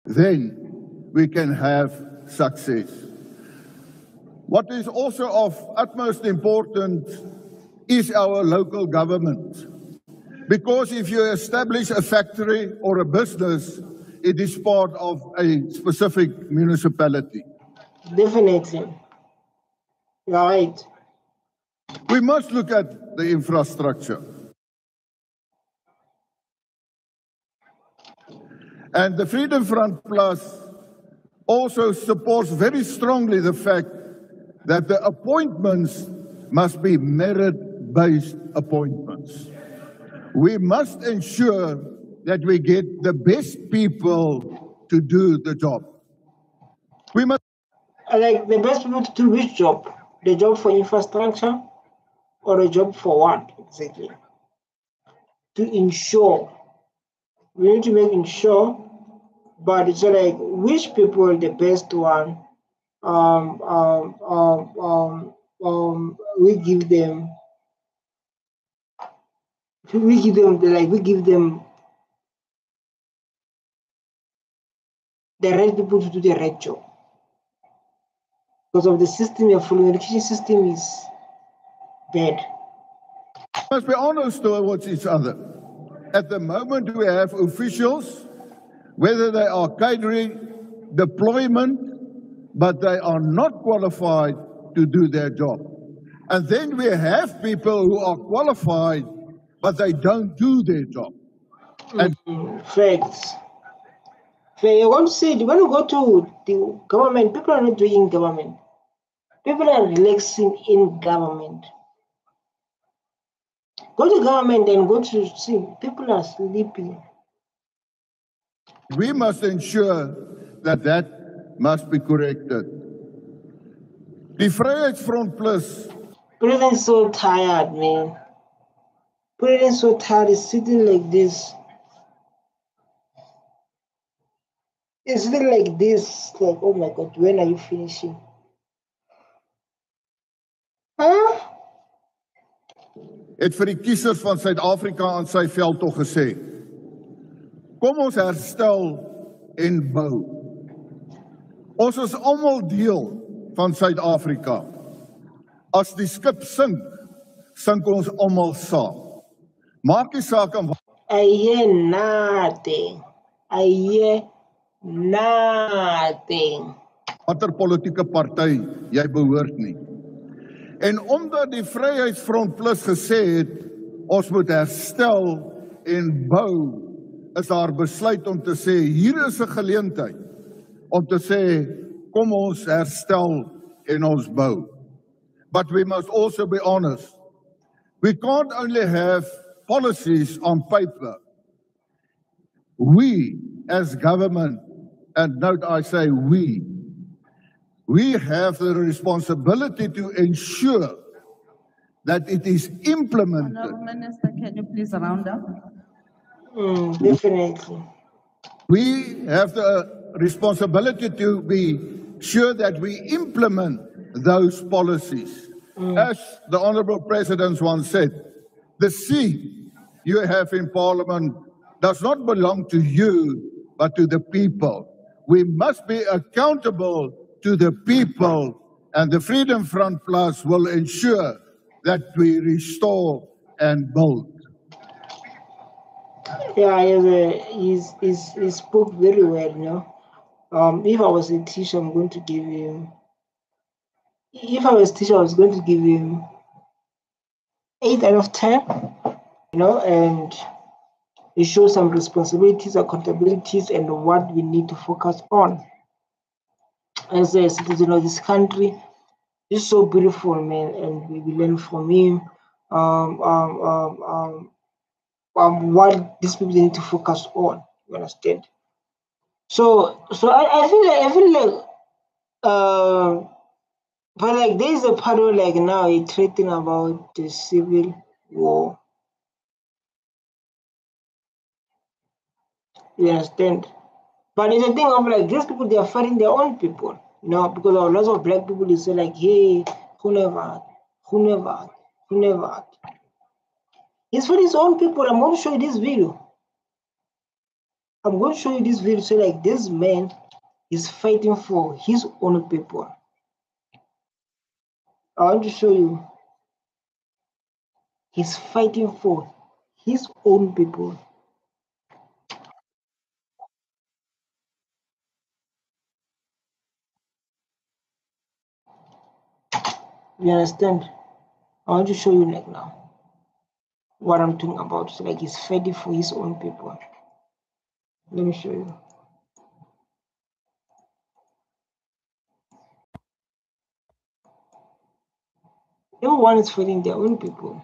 then we can have success. What is also of utmost importance is our local government. Because if you establish a factory or a business, it is part of a specific municipality. Definitely. Right. We must look at the infrastructure. And the Freedom Front Plus also supports very strongly the fact that the appointments must be merit-based appointments. We must ensure that we get the best people to do the job. We must Like the best people to do which job? The job for infrastructure or a job for what exactly? To ensure. We need to make sure, but it's like which people the best one. We give them. We give them the right people to do the right job. Because of the system we are following, the education system is bad. We must be honest towards each other. At the moment, we have officials, whether they are catering, deployment, but they are not qualified to do their job. And then we have people who are qualified, but they don't do their job. And Facts. I want to say, when you go to the government, people are not doing government. People are relaxing in government. Go to government and go to see, people are sleeping. We must ensure that that must be corrected. Die Vryheidsfront Plus. President's so tired, man. President's so tired, he's sitting like this. It's sitting like this, like, oh my God, when are you finishing? Huh? Het vir die kiesers van Suid-Afrika aan sy veldtog gesê: kom ons herstel en bou. Ons is almal deel van Suid-Afrika. As die skip sink, sink ons almal saam. Maak nie saak aan I hear nothing. I hear nothing. watter politieke party jy behoort nie. En omdat die Vryheidsfront Plus gesê het, ons moet herstel en bou, is daar besluit om te sê, hier is 'n geleentheid om te sê, kom ons herstel en ons bou. But we must also be honest. We can't only have policies on paper. We, as government, and note I say we have the responsibility to ensure that it is implemented. Honourable Minister, can you please round up? Definitely. We have the responsibility to be sure that we implement those policies. As the Honourable President once said, the seat you have in Parliament does not belong to you, but to the people. We must be accountable to the people, and the Freedom Front Plus will ensure that we restore and build. Yeah, he spoke very well, you know. If I was a teacher, I'm going to give him. If I was a teacher, I was going to give him 8 out of 10, you know, and it shows some responsibilities, accountabilities, and what we need to focus on. As a citizen of this country, he's so beautiful, man, and we learn from him. What these people need to focus on. You understand? So I feel like, but like there is a part of like now it's threatening about the civil war. You understand? But it's a thing of like these people, they are fighting their own people, you know, because there are lots of black people, they say like, hey, who never. It's for his own people. I'm going to show you this video. I'm going to show you this video. So like this man is fighting for his own people. I want to show you. He's fighting for his own people. You understand? I want to show you like now what I'm talking about. So like he's fighting for his own people. Let me show you. Everyone is fighting their own people.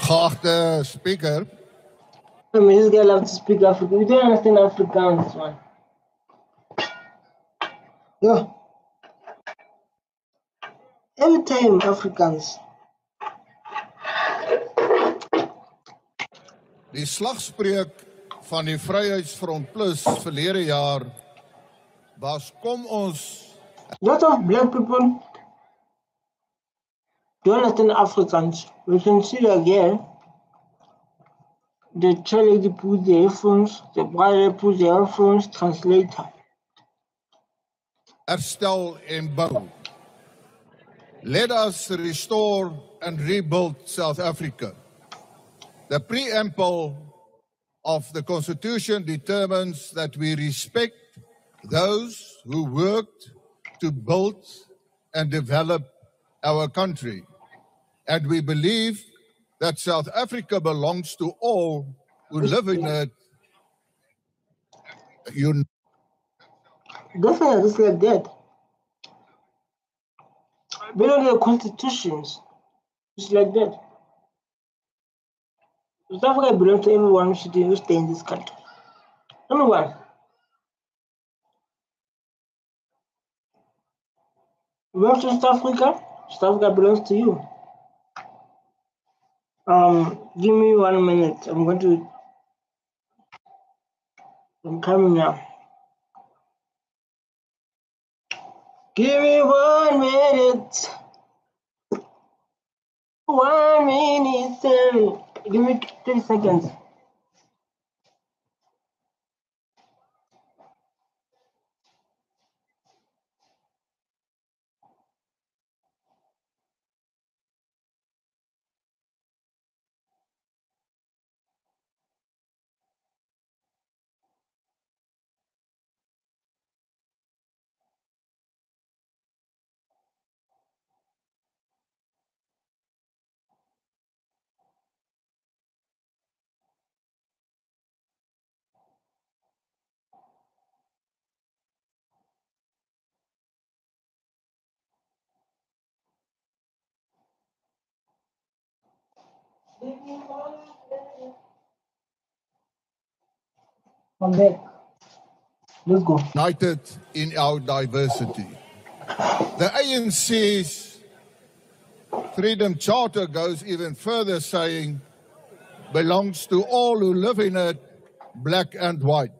Geachte speaker, I mean, this guy loves to speak African. We don't understand Afrikaans, man. Yeah. Every time Africans. die slagspreuk van die Vryheidsfront Plus verlede jaar was kom ons Lot of black people don't understand Afrikaans. We can see that again. The child put the earphones, the brother put the earphones, translator. herstel en bou. Let us restore and rebuild South Africa. The preamble of the Constitution determines that we respect those who worked to build and develop our country. And we believe that South Africa belongs to all who live in it. Definitely, it's like that. We don't have constitutions. It's like that. South Africa belongs to everyone who stay in this country. Everyone. You belong to South Africa? South Africa belongs to you. Give me 1 minute. I'm coming now. Give me 1 minute. 1 minute. Give me 30 seconds. I'm back. Let's go. United in our diversity. The ANC's Freedom Charter goes even further, saying, belongs to all who live in it, black and white.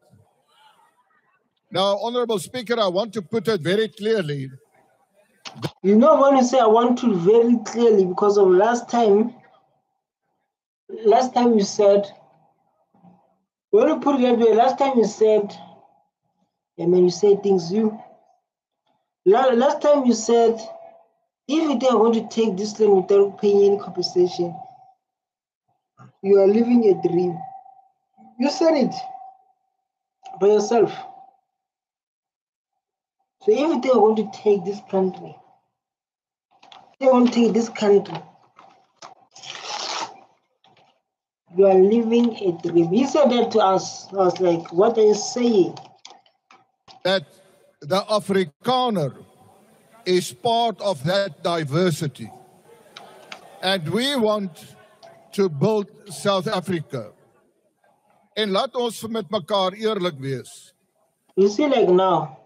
Now, Honorable Speaker, I want to put it very clearly. You know, when you say I want to very clearly, because of last time you said, when you put it that way, last time you said, I mean, you say things last time you said, if they are going to take this land without paying any compensation, you are living a dream. You said it by yourself. So if they are going to take this country, you are living a dream. He said that to us. I was like, what are you saying? That the Afrikaner is part of that diversity. And we want to build South Africa. En laat ons met mekaar eerlik wees. You see like now.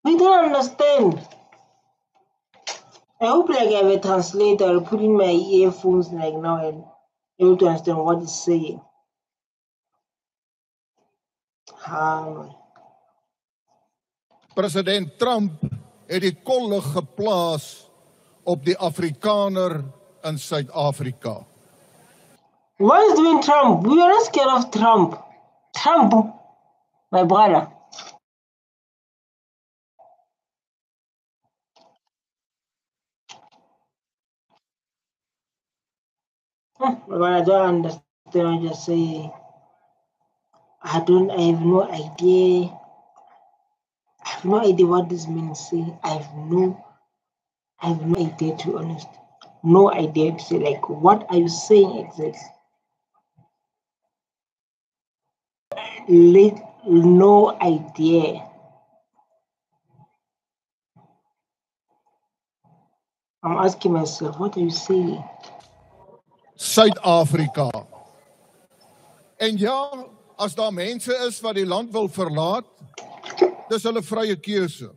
We don't understand. I hope like I have a translator. I'll put in my earphones like now and able to understand what he's saying. President Trump het die kollig geplaas op die Afrikaner in Suid-Afrika. What is doing Trump? We are not scared of Trump. Trump, my brother. But I don't understand. I just say, I have no idea. I have no idea what this means. Say, I have no idea, to be honest. No idea to say, like, what are you saying exactly? No idea. I'm asking myself, what are you saying? Suid-Afrika. En ja, as daar mense is wat die land wil verlaat, dis hulle vrye keuse.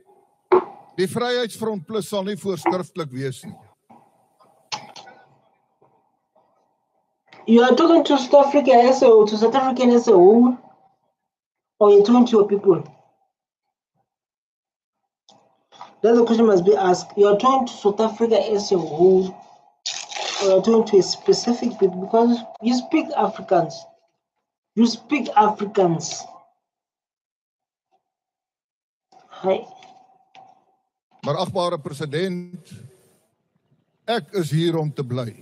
Die Vryheidsfront Plus sal nie voorskrifklik wees nie. You are talking to South Africa as a whole, to South African as a whole, or you're talking to your people? That's the question must be asked. You are talking to South Africa as a whole, or you're talking to a specific people, because you speak Afrikaans. You speak Afrikaans. Hi. Maar agbare president, ek is hier om te bly.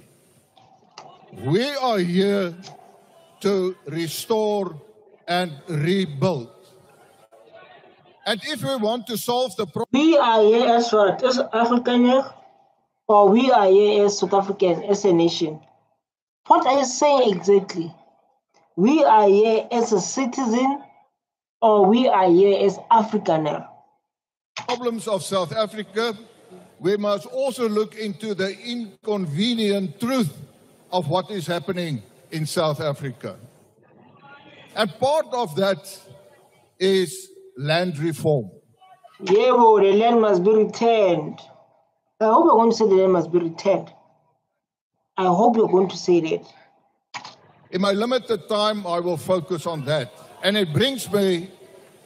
We are here to restore and rebuild. And if we want to solve the problem, We are here as what? As African, or we are here as South African, as a nation? What are you saying exactly? We are here as a citizen, or we are here as Afrikaner? problems of South Africa, we must also look into the inconvenient truth of what is happening in South Africa. And part of that is land reform. Yeah, well, the land must be returned. I hope you're going to say the land must be returned. I hope you're going to say that. In my limited time, I will focus on that. And it brings me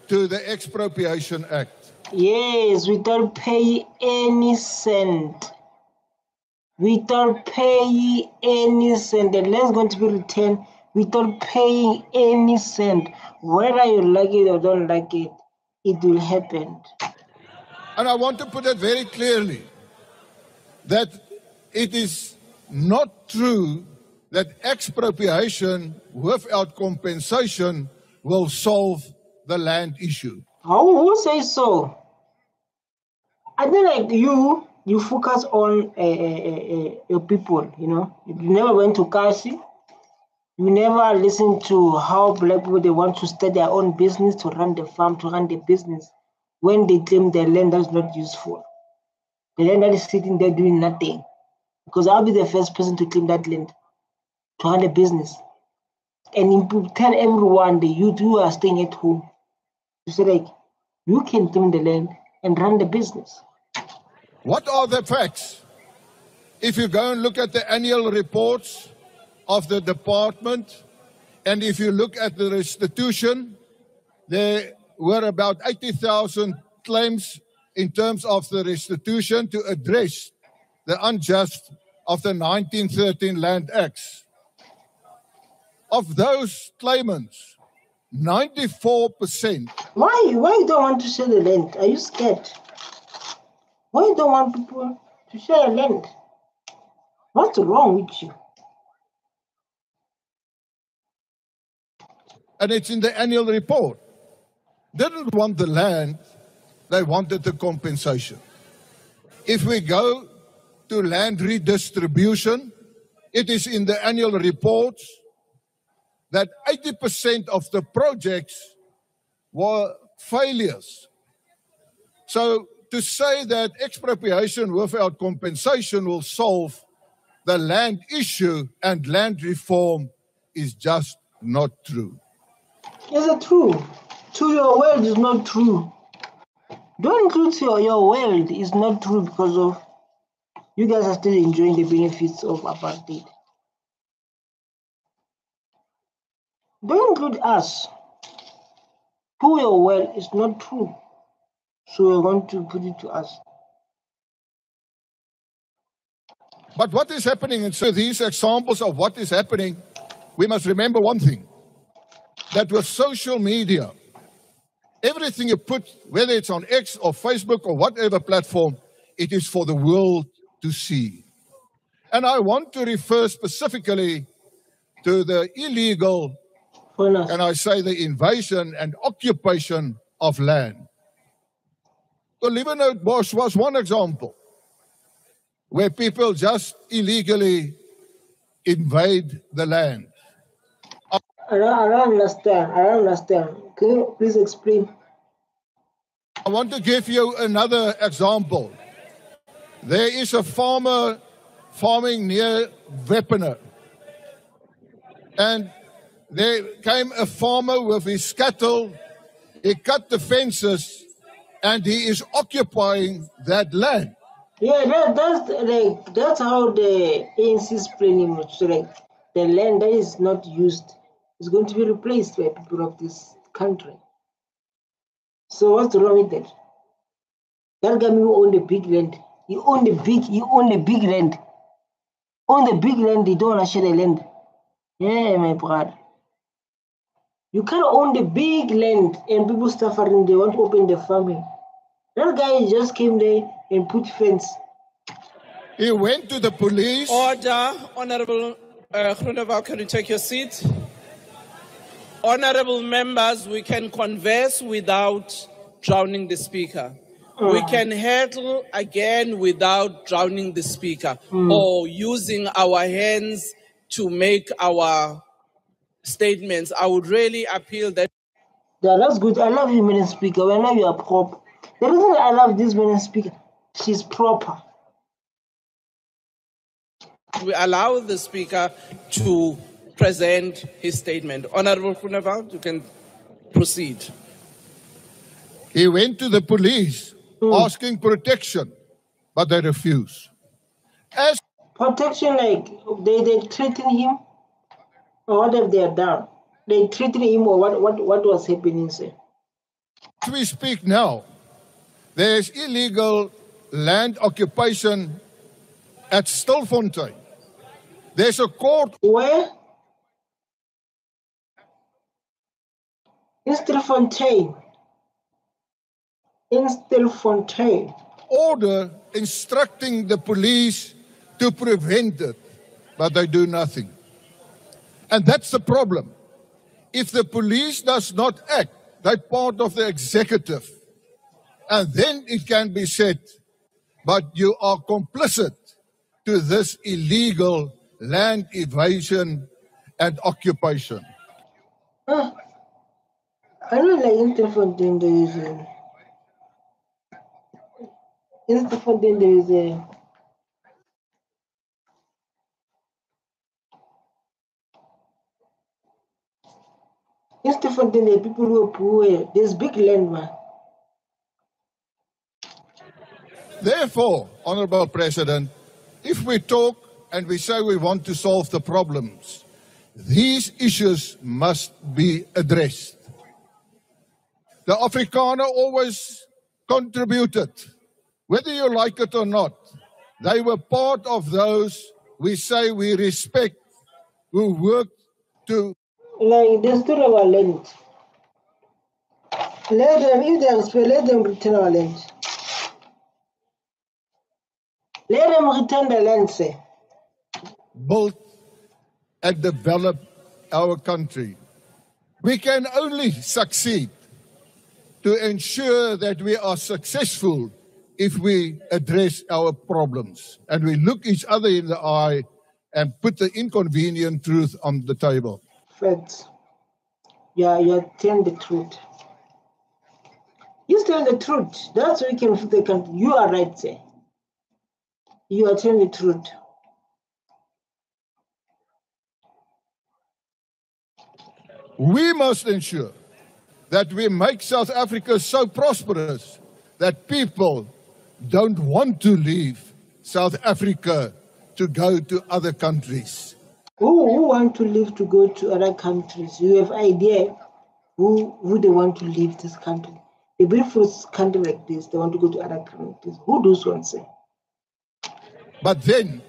to the Expropriation Act. Yes, without paying any cent. Without paying any cent. The land's going to be returned without paying any cent. Whether you like it or don't like it, it will happen. And I want to put it very clearly that it is not true that expropriation without compensation will solve the land issue. Who says so? I think like you focus on your people, you know. You never went to Kasi. You never listen to how black people, they want to start their own business, to run the farm, to run the business, when they claim their land is not useful. The land that is sitting there doing nothing. Because I'll be the first person to claim that land, to run a business. And tell everyone, the youth who are staying at home, to say like, you can claim the land and run the business. What are the facts? If you go and look at the annual reports of the department, and if you look at the restitution, there were about 80,000 claims in terms of the restitution to address the unjust of the 1913 Land Acts. Of those claimants, 94%. Why you don't want to share the land? Are you scared? Why you don't want people to share land? What's wrong with you? And it's in the annual report. They didn't want the land, they wanted the compensation. If we go to land redistribution, it is in the annual reports that 80% of the projects were failures. So to say that expropriation without compensation will solve the land issue and land reform is just not true. Is it true? To your world is not true. Don't include your world is not true, because of you guys are still enjoying the benefits of apartheid. Don't include us. To your world is not true. So we're going to put it to us. But what is happening, and so these examples of what is happening, we must remember one thing, that with social media, everything you put, whether it's on X or Facebook or whatever platform, it is for the world to see. And I want to refer specifically to the illegal, and I say the invasion and occupation of land. The Olifantsfontein was one example where people just illegally invade the land. I don't understand. Can you please explain? I want to give you another example. There is a farmer farming near Wepener. And there came a farmer with his cattle. He cut the fences and he is occupying that land. Yeah, that's how the ANC is planning. So like the land that is not used is going to be replaced by people of this country. So what's wrong with that? That guy who owned the big land, he owned the big land. On the big land, they don't want to share the land. Yeah, my brother. You can't own the big land and people suffering, they want to open the farming. That guy just came there and put fence. He went to the police. Order, Honorable Groenewald, can you take your seat? Honorable members, we can converse without drowning the speaker. We can handle again without drowning the speaker or using our hands to make our statements. I would really appeal that. Yeah, that's good. I love you, Madam Speaker. Whenever you are proper. The reason I love this Madam Speaker, she's proper. We allow the speaker to present his statement. Honorable Groenewald, you can proceed. He went to the police asking protection, but they refused. As protection, like they threaten him, or what have they done? They threaten him, or what was happening, sir? As we speak now, there is illegal land occupation at Stilfontein. There's a court. Where? In Stilfontein. In Stilfontein. Order instructing the police to prevent it, but they do nothing. And that's the problem. If the police does not act, they're part of the executive. And then it can be said, but you are complicit to this illegal land invasion and occupation. I don't like in Stilfontein there is a... In Stilfontein there is a... In Stilfontein there are people who are poor. There's big land, man. Therefore, Honorable President, if we talk and we say we want to solve the problems, these issues must be addressed. The Afrikaner always contributed, whether you like it or not. They were part of those we say we respect, who worked to... Like, they still our land. Let them, if they respect, let them return our land. Let them return the land, sir. Build and develop our country. We can only succeed to ensure that we are successful if we address our problems and we look each other in the eye and put the inconvenient truth on the table. Facts. Yeah, you're telling the truth. You tell the truth. That's why you can fix the country. You are right, sir. You are telling the truth. We must ensure that we make South Africa so prosperous that people don't want to leave South Africa to go to other countries. Who want to leave to go to other countries? You have idea who they want to leave this country. a beautiful country like this, they want to go to other countries. Who does one say? But then,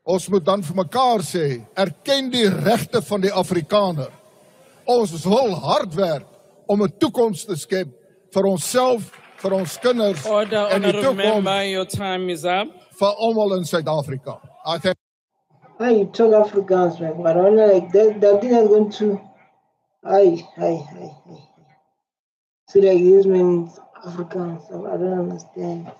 ons moet dan vir mekaar sê, erken die regte van die Afrikaner. Ons wil hard werk om 'n toekoms te skep vir onsself, vir ons kinders Order, en die honorable toekoms member, your time is up. vir almal in Suid-Afrika. I thank You talk Afrikaans, man. But I don't know, like that thing is going to. Aye. So like this means Afrikaans. I don't understand.